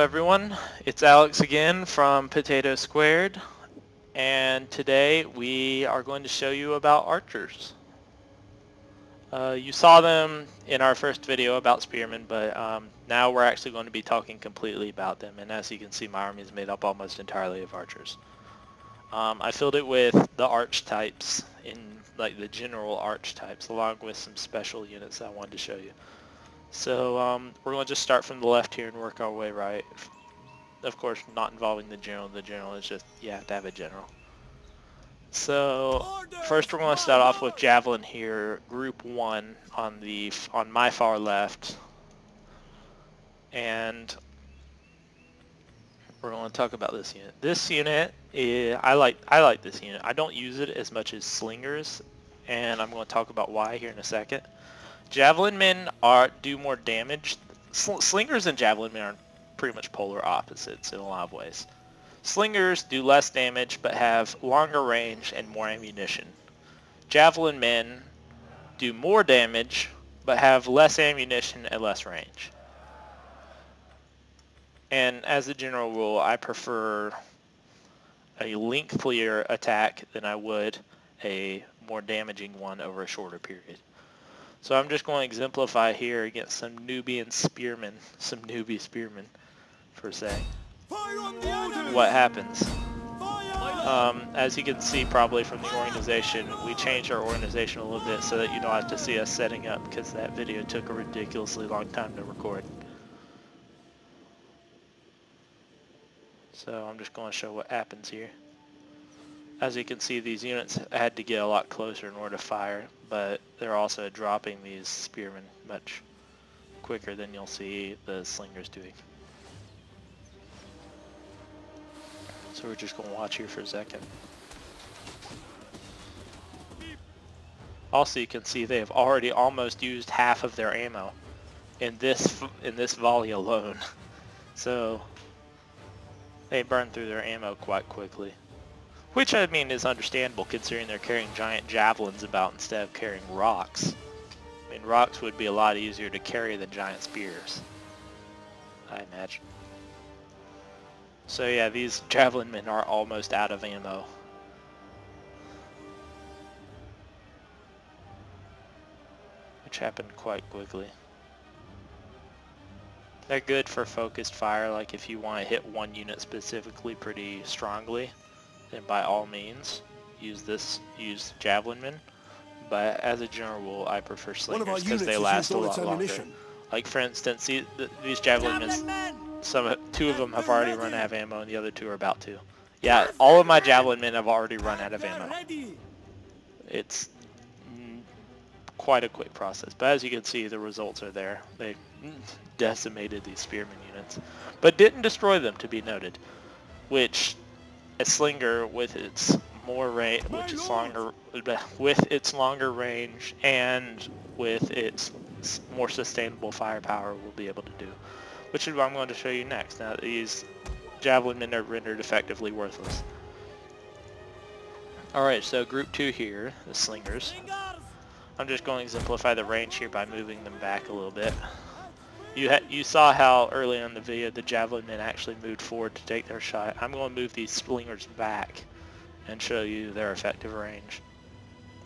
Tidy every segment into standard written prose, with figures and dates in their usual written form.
everyone, it's Alex again from Potato Squared, and today we are going to show you about archers. You saw them in our first video about spearmen, but now we're actually going to be talking completely about them, and as you can see, my army is made up almost entirely of archers. I filled it with the archetypes, like the general archetypes, along with some special units that I wanted to show you. So we're going to just start from the left here and work our way right. Of course, not involving the general. The general is just, you have to have a general. So first we're going to start off with Javelin here, Group 1 on my far left. And we're going to talk about this unit. This unit, I like this unit. I don't use it as much as Slingers, and I'm going to talk about why here in a second. Javelin men do more damage. Slingers and Javelin men are pretty much polar opposites in a lot of ways. Slingers do less damage but have longer range and more ammunition. Javelin men do more damage but have less ammunition and less range. And as a general rule, I prefer a lengthier attack than I would a more damaging one over a shorter period. So I'm just going to exemplify here against some newbie spearmen, per se. What happens? As you can see probably from the organization, we changed our organization a little bit so that you don't have to see us setting up, because that video took a ridiculously long time to record. So I'm just going to show what happens here. As you can see, these units had to get a lot closer in order to fire, but they're also dropping these spearmen much quicker than you'll see the slingers doing. So we're just going to watch here for a second. Also, you can see they have already almost used half of their ammo in this volley alone. So they burn through their ammo quite quickly. Which, I mean, is understandable considering they're carrying giant javelins about instead of carrying rocks. I mean, rocks would be a lot easier to carry than giant spears, I imagine. So yeah, these javelin men are almost out of ammo. Which happened quite quickly. They're good for focused fire, like if you want to hit one unit specifically pretty strongly, then by all means use javelin men. But as a general rule, I prefer slingers because they last a lot longer. Like for instance, these javelin men, two of them have already run out of ammo and the other two are about to. Yeah, all of my javelin men have already run out of ammo. It's quite a quick process, but as you can see, the results are there. They decimated these spearmen units, but didn't destroy them, to be noted, which a slinger with its longer range and with its more sustainable firepower will be able to do, which is what I'm going to show you next. Now these javelin men are rendered effectively worthless. Alright, so group 2 here, the slingers. I'm just going to exemplify the range here by moving them back a little bit. You saw how early in the video the javelin men actually moved forward to take their shot. I'm going to move these slingers back and show you their effective range,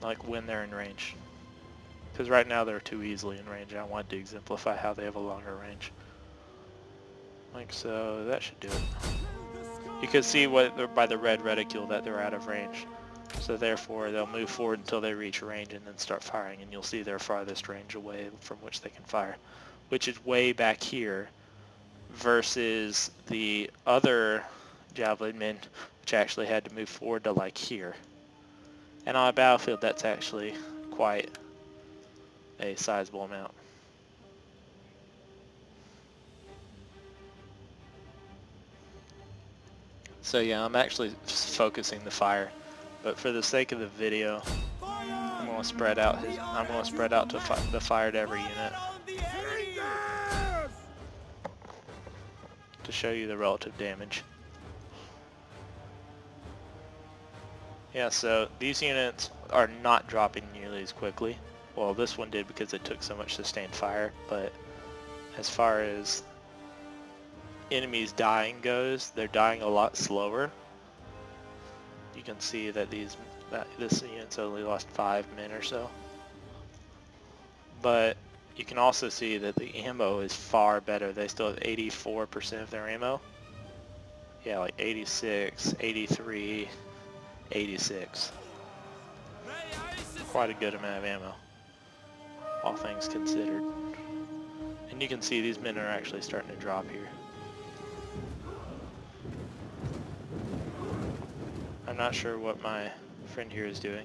like when they're in range. Because right now they're too easily in range. I want to exemplify how they have a longer range. Like so, that should do it. You can see by the red reticule that they're out of range. So therefore they'll move forward until they reach range and then start firing, and you'll see their farthest range away from which they can fire, which is way back here versus the other javelin men, which actually had to move forward to like here. And on a battlefield, that's actually quite a sizable amount. So yeah, I'm actually focusing the fire, but for the sake of the video, I'm going to spread out the fire to every unit to show you the relative damage. Yeah, so these units are not dropping nearly as quickly. Well, this one did because it took so much sustained fire, but as far as enemies dying goes, they're dying a lot slower. You can see that this unit's only lost 5 men or so. But you can also see that the ammo is far better. They still have 84% of their ammo. Yeah, like 86, 83, 86. Quite a good amount of ammo, all things considered. And you can see these men are actually starting to drop here. I'm not sure what my friend here is doing.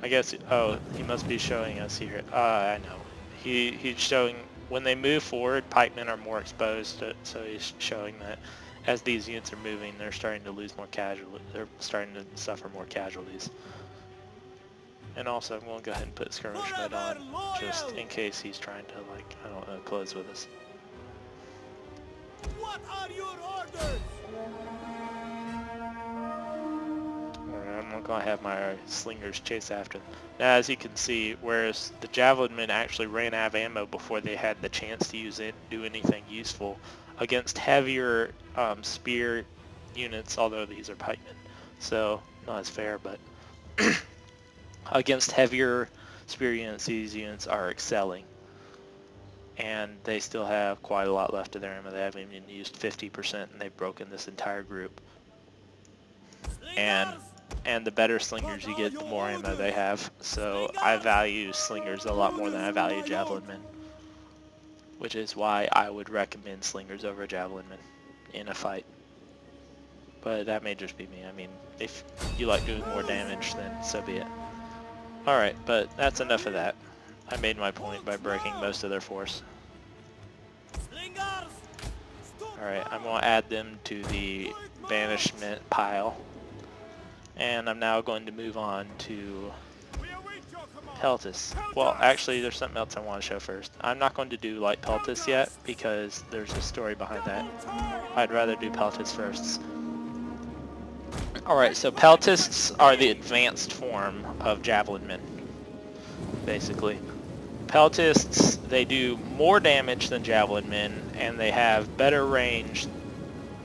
I guess, oh, he must be showing us here. I know. He's showing, when they move forward, pikemen are more exposed, so he's showing that as these units are moving, they're starting to lose more casualties. They're starting to suffer more casualties. And also, I'm going to go ahead and put skirmish mode on, just in case he's trying to, like, I don't know, close with us. What are your orders? Alright, I'm not going to have my slingers chase after them. Now, as you can see, whereas the javelin men actually ran out of ammo before they had the chance to use it, do anything useful, against heavier spear units, although these are pikemen, so not as fair, but against heavier spear units, these units are excelling. And they still have quite a lot left of their ammo. They haven't even used 50%, and they've broken this entire group. And the better slingers you get, the more ammo they have. So I value slingers a lot more than I value javelin men, which is why I would recommend slingers over javelin men in a fight. But that may just be me. I mean, if you like doing more damage, then so be it. Alright, but that's enough of that. I made my point by breaking most of their force. Alright, I'm going to add them to the banishment pile. And I'm now going to move on to Peltis. Well, actually, there's something else I want to show first. I'm not going to do Light Peltis yet, because there's a story behind that. I'd rather do Peltis first. Alright, so Peltists are the advanced form of javelin men, basically. Peltists, they do more damage than javelin men, and they have better range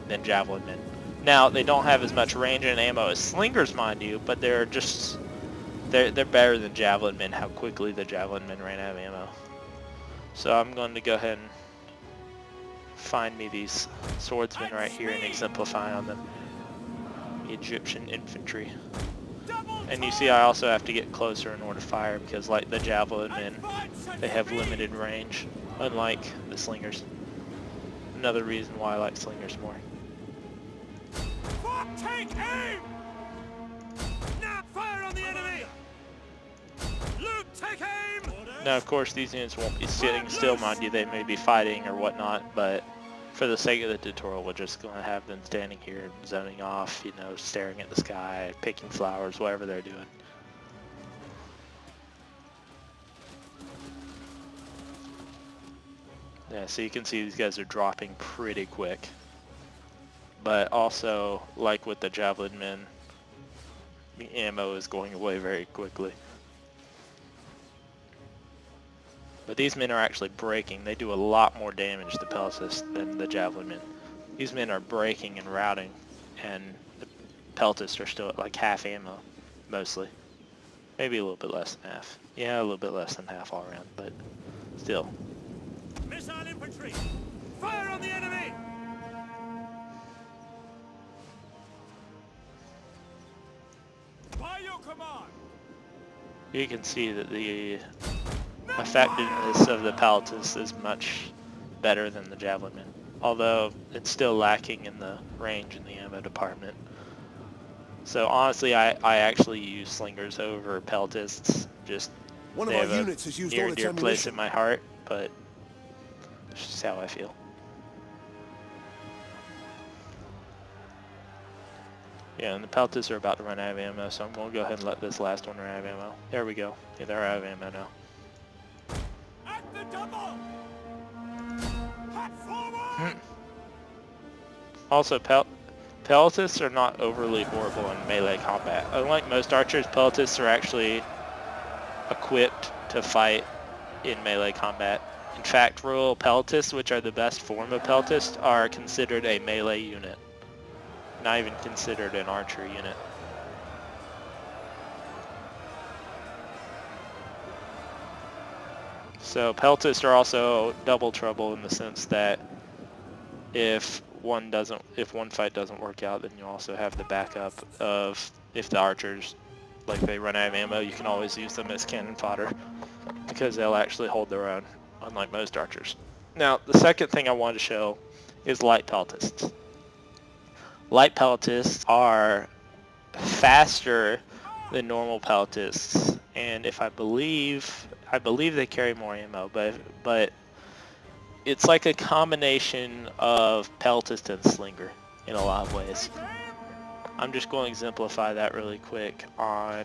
than javelin men. Now, they don't have as much range and ammo as slingers, mind you, but they're better than javelin men, how quickly the javelin men ran out of ammo. So I'm going to go ahead and find me these swordsmen right here and exemplify on them. Egyptian infantry. And you see I also have to get closer in order to fire, because like the javelin men, they have limited range, unlike the slingers. Another reason why I like slingers more. Take aim! Now fire on the enemy! Luke, take aim! Now of course these units won't be sitting still, mind you, they may be fighting or whatnot, but for the sake of the tutorial, we're just going to have them standing here, zoning off, you know, staring at the sky, picking flowers, whatever they're doing. Yeah, so you can see these guys are dropping pretty quick. But also, like with the javelin men, the ammo is going away very quickly. But these men are actually breaking. They do a lot more damage to Peltis than the javelin men. These men are breaking and routing, and the Peltis are still at like half ammo, mostly. Maybe a little bit less than half. Yeah, a little bit less than half all around, but still. Missile infantry! Fire on the enemy! By your command! You can see that the effectiveness of the Peltis is much better than the javelin men, although it's still lacking in the range in the ammo department. So honestly, I actually use slingers over Peltists. Just One of they our have units has a used near all and its dear place ammunition. in my heart, but it's just how I feel. Yeah, and the Peltists are about to run out of ammo, so I'm going to go ahead and let this last one run out of ammo. There we go. Yeah, they're out of ammo now. At the double! Hot forward! Also, Peltists are not overly horrible in melee combat. Unlike most archers, Peltists are actually equipped to fight in melee combat. In fact, Royal Peltists, which are the best form of Peltist, are considered a melee unit. Not even considered an archer unit. So Peltists are also double trouble in the sense that if one fight doesn't work out, then you also have the backup of if the archers, like, they run out of ammo, you can always use them as cannon fodder because they'll actually hold their own, unlike most archers. Now, the second thing I wanted to show is light peltists. Light peltists are faster than normal peltists, and if I believe they carry more ammo, but it's like a combination of peltist and slinger in a lot of ways. I'm just going to exemplify that really quick on,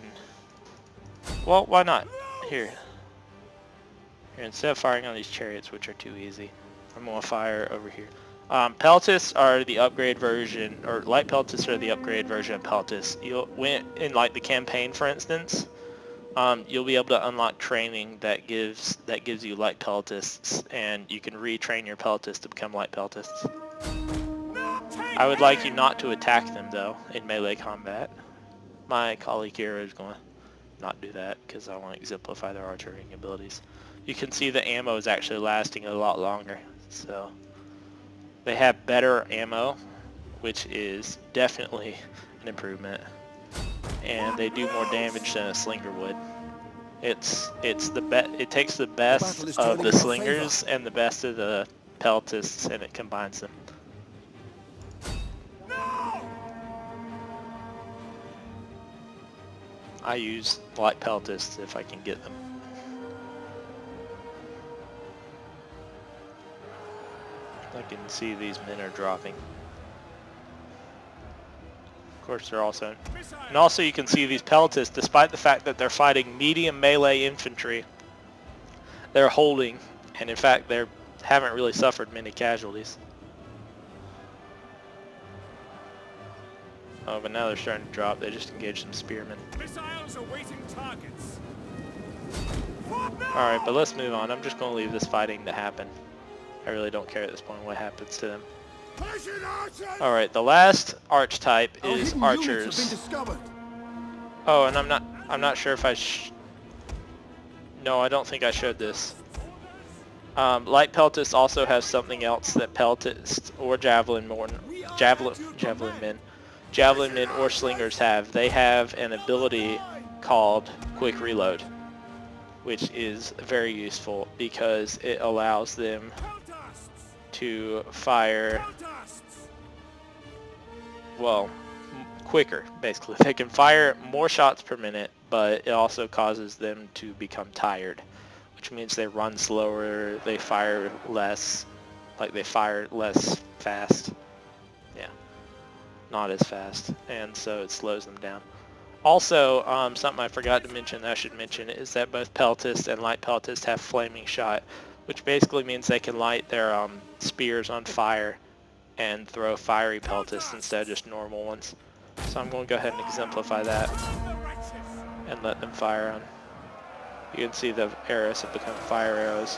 well, why not? Here, instead of firing on these chariots, which are too easy, I'm going to fire over here. Peltists are the upgrade version, or light peltists are the upgrade version of peltists. In like the campaign, for instance, you'll be able to unlock training that gives you light peltists, and you can retrain your peltists to become light peltists. I would like you not to attack them though in melee combat. My colleague here is going to not do that because I want to exemplify their archering abilities. You can see the ammo is actually lasting a lot longer, so they have better ammo, which is definitely an improvement, and they do more damage than a slinger would. It takes the best of the slingers and the best of the peltists, and it combines them. I use light peltists if I can get them. I can see these men are dropping. Of course, they're also, and also you can see these peltists, despite the fact that they're fighting medium melee infantry, they're holding, and in fact they haven't really suffered many casualties. Oh, but now they're starting to drop. They just engaged some spearmen. Missiles awaiting targets. Alright, but let's move on. I'm just going to leave this fighting to happen. I really don't care at this point what happens to them. Alright, the last archetype is archers. Oh, and I'm not sure if no, I don't think I showed this. Light peltists also have something else that peltists or javelin men or slingers have. They have an ability called quick reload, which is very useful because it allows them to fire, well, quicker, basically. They can fire more shots per minute, but it also causes them to become tired, which means they run slower, they fire less, like they fire less fast. Yeah, not as fast, and so it slows them down. Also, something I forgot to mention that I should mention is that both peltists and light peltists have flaming shot, which basically means they can light their spears on fire and throw fiery peltists instead of just normal ones. So I'm going to go ahead and exemplify that and let them fire on. You can see the arrows have become fire arrows.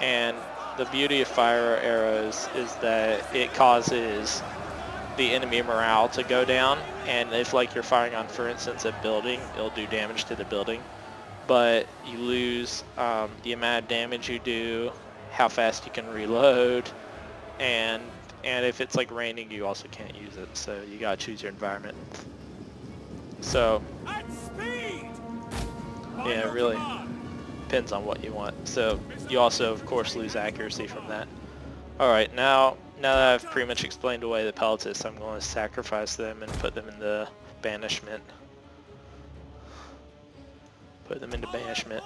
And the beauty of fire arrows is that it causes the enemy morale to go down, and if like you're firing on, for instance, a building, it'll do damage to the building, but you lose the amount of damage you do, how fast you can reload, and if it's like raining, you also can't use it, so you gotta choose your environment. So yeah, it really depends on what you want. So you also of course lose accuracy from that. Alright, now that I've pretty much explained away the peltists, I'm going to sacrifice them and put them in the banishment. Put them into banishment.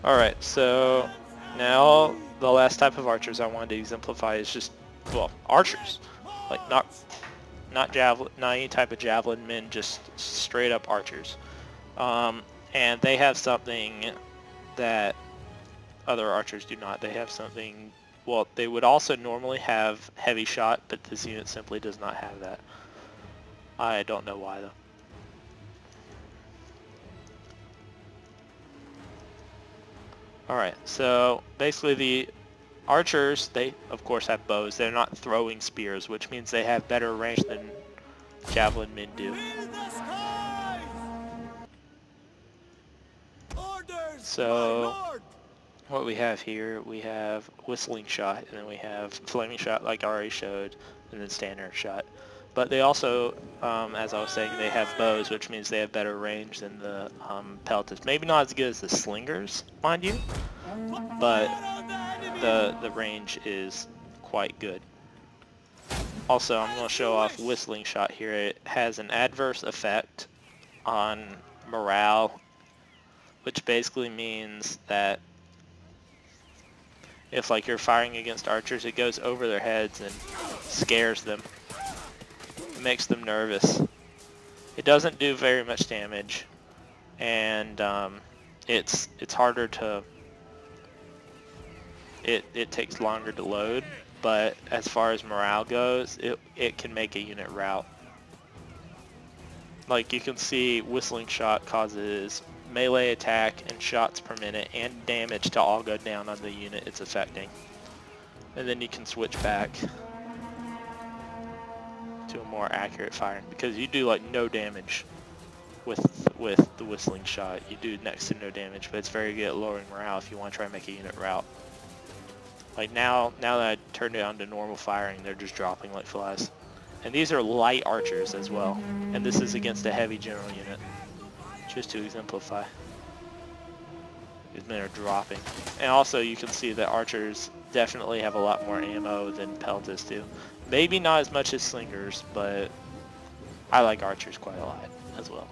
Alright, so now the last type of archers I wanted to exemplify is just, well, archers. Like not any type of javelin men, just straight up archers. And they have something that other archers do not. They have something, well, they would also normally have heavy shot, but this unit simply does not have that. I don't know why though. Alright, so basically the archers, they of course have bows. They're not throwing spears, which means they have better range than javelin men do. In the skies! Orders, So my lord! what we have here, we have whistling shot, and then we have flaming shot like I already showed, and then standard shot. But they also, as I was saying, they have bows, which means they have better range than the pelters. Maybe not as good as the slingers, mind you, but the range is quite good. Also, I'm going to show off whistling shot here. It has an adverse effect on morale, which basically means that if like you're firing against archers, it goes over their heads and scares them. It makes them nervous. It doesn't do very much damage, and it's harder to. It takes longer to load, but as far as morale goes, it can make a unit rout. Like you can see, whistling shot causes melee attack and shots per minute and damage to all go down on the unit it's affecting. And then you can switch back to a more accurate firing, because you do like no damage with the whistling shot. You do next to no damage, but it's very good at lowering morale if you want to try and make a unit rout. Like now that I turned it on to normal firing, they're just dropping like flies. And these are light archers as well, and this is against a heavy general unit, just to exemplify. These men are dropping. And also you can see that archers definitely have a lot more ammo than peltas do. Maybe not as much as slingers, but I like archers quite a lot as well.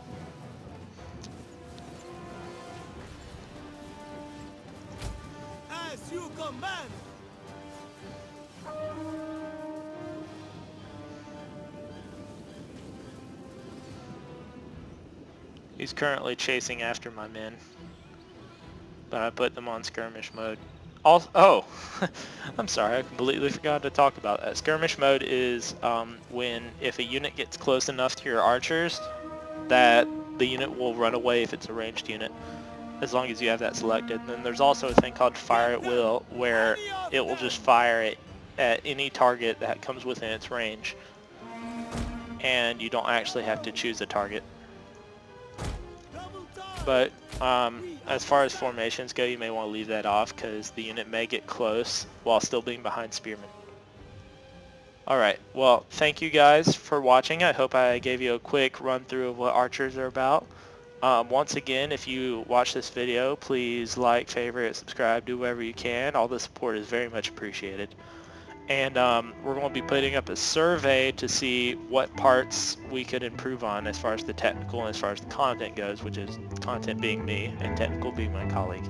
As you command! He's currently chasing after my men, but I put them on skirmish mode. Also, oh, I'm sorry, I completely forgot to talk about that. Skirmish mode is when if a unit gets close enough to your archers that the unit will run away if it's a ranged unit, as long as you have that selected. And then there's also a thing called fire at will, where it will just fire at any target that comes within its range, and you don't actually have to choose a target. But as far as formations go, you may want to leave that off because the unit may get close while still being behind spearmen. Alright, well, thank you guys for watching. I hope I gave you a quick run through of what archers are about. Once again, if you watch this video, please like, favorite, subscribe, do whatever you can. All the support is very much appreciated. And we're going to be putting up a survey to see what parts we could improve on as far as the technical and as far as the content goes, which is content being me and technical being my colleague.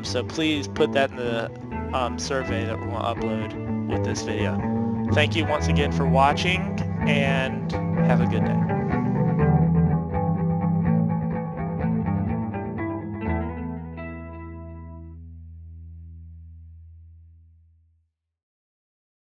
So please put that in the survey that we're going to upload with this video. Thank you once again for watching, and have a good day.